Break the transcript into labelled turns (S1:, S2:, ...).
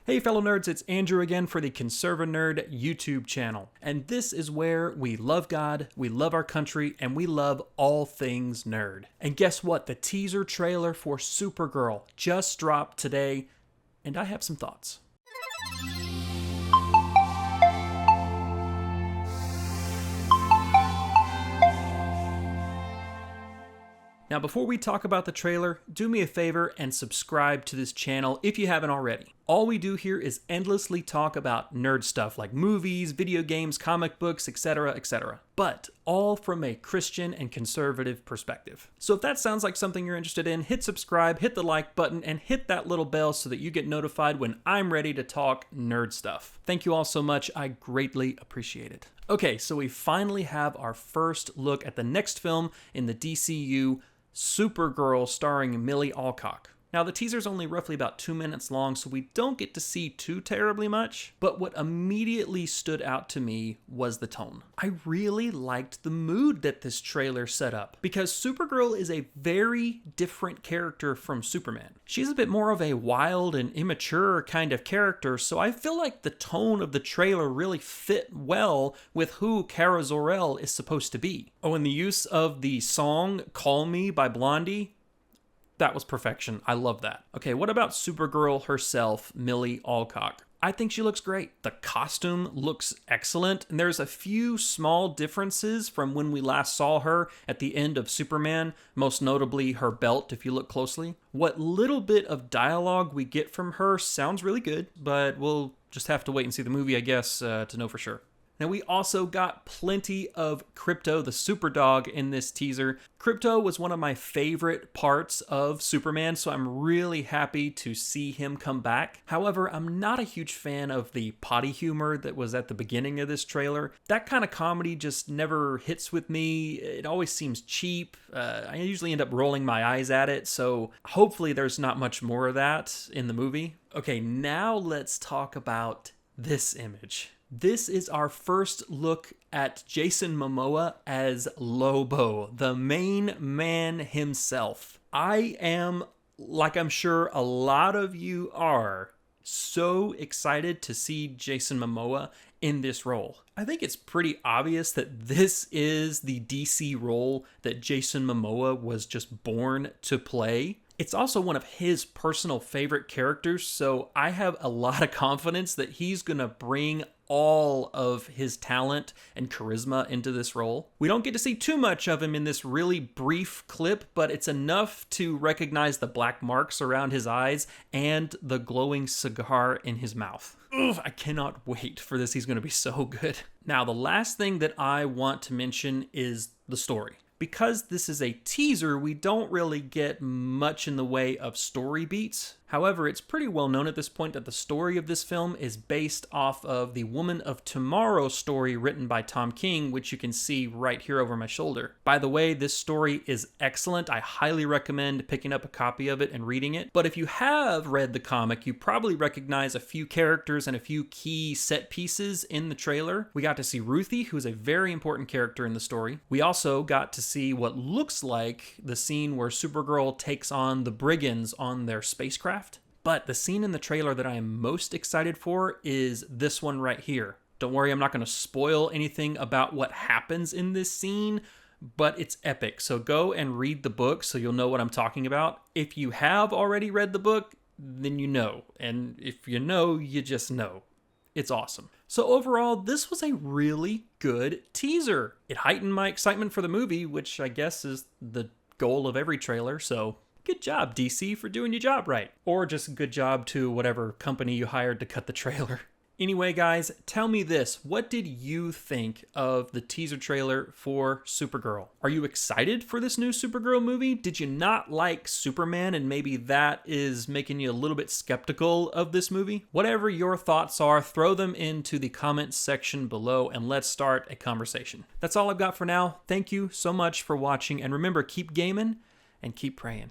S1: Hey fellow nerds, it's Andrew again for the Conserva Nerd YouTube channel. And this is where we love God, we love our country, and we love all things nerd. And guess what? The teaser trailer for Supergirl just dropped today, and I have some thoughts. Now, before we talk about the trailer, do me a favor and subscribe to this channel if you haven't already. All we do here is endlessly talk about nerd stuff like movies, video games, comic books, etc., etc. But all from a Christian and conservative perspective. So if that sounds like something you're interested in, hit subscribe, hit the like button, and hit that little bell so that you get notified when I'm ready to talk nerd stuff. Thank you all so much. I greatly appreciate it. Okay, so we finally have our first look at the next film in the DCU Supergirl starring Milly Alcock. Now, the teaser's only roughly about 2 minutes long, so we don't get to see too terribly much, but what immediately stood out to me was the tone. I really liked the mood that this trailer set up, because Supergirl is a very different character from Superman. She's a bit more of a wild and immature kind of character, so I feel like the tone of the trailer really fit well with who Kara Zor-El is supposed to be. Oh, and the use of the song Call Me by Blondie, that was perfection. I love that. Okay, what about Supergirl herself, Milly Alcock? I think she looks great. The costume looks excellent, and there's a few small differences from when we last saw her at the end of Superman, most notably her belt, if you look closely. What little bit of dialogue we get from her sounds really good, but we'll just have to wait and see the movie, I guess, to know for sure. Now, we also got plenty of Crypto, the Superdog, in this teaser. Crypto was one of my favorite parts of Superman, so I'm really happy to see him come back. However, I'm not a huge fan of the potty humor that was at the beginning of this trailer. That kind of comedy just never hits with me. It always seems cheap. I usually end up rolling my eyes at it, so hopefully there's not much more of that in the movie. Okay, now let's talk about this image. This is our first look at Jason Momoa as Lobo, the main man himself. I am, like I'm sure a lot of you are, so excited to see Jason Momoa in this role. I think it's pretty obvious that this is the DC role that Jason Momoa was just born to play. It's also one of his personal favorite characters, so I have a lot of confidence that he's gonna bring all of his talent and charisma into this role. We don't get to see too much of him in this really brief clip, but it's enough to recognize the black marks around his eyes and the glowing cigar in his mouth. Ugh, I cannot wait for this. He's gonna be so good. Now, the last thing that I want to mention is the story. Because this is a teaser, we don't really get much in the way of story beats. However, it's pretty well known at this point that the story of this film is based off of the Woman of Tomorrow story written by Tom King, which you can see right here over my shoulder. By the way, this story is excellent. I highly recommend picking up a copy of it and reading it. But if you have read the comic, you probably recognize a few characters and a few key set pieces in the trailer. We got to see Ruthie, who's a very important character in the story. We also got to see what looks like the scene where Supergirl takes on the brigands on their spacecraft. But the scene in the trailer that I am most excited for is this one right here. Don't worry, I'm not going to spoil anything about what happens in this scene, but it's epic. So go and read the book so you'll know what I'm talking about. If you have already read the book, then you know. And if you know, you just know. It's awesome. So overall, this was a really good teaser. It heightened my excitement for the movie, which I guess is the goal of every trailer, so good job, DC, for doing your job right. Or just good job to whatever company you hired to cut the trailer. Anyway, guys, tell me this. What did you think of the teaser trailer for Supergirl? Are you excited for this new Supergirl movie? Did you not like Superman and maybe that is making you a little bit skeptical of this movie? Whatever your thoughts are, throw them into the comments section below and let's start a conversation. That's all I've got for now. Thank you so much for watching, and remember, keep gaming and keep praying.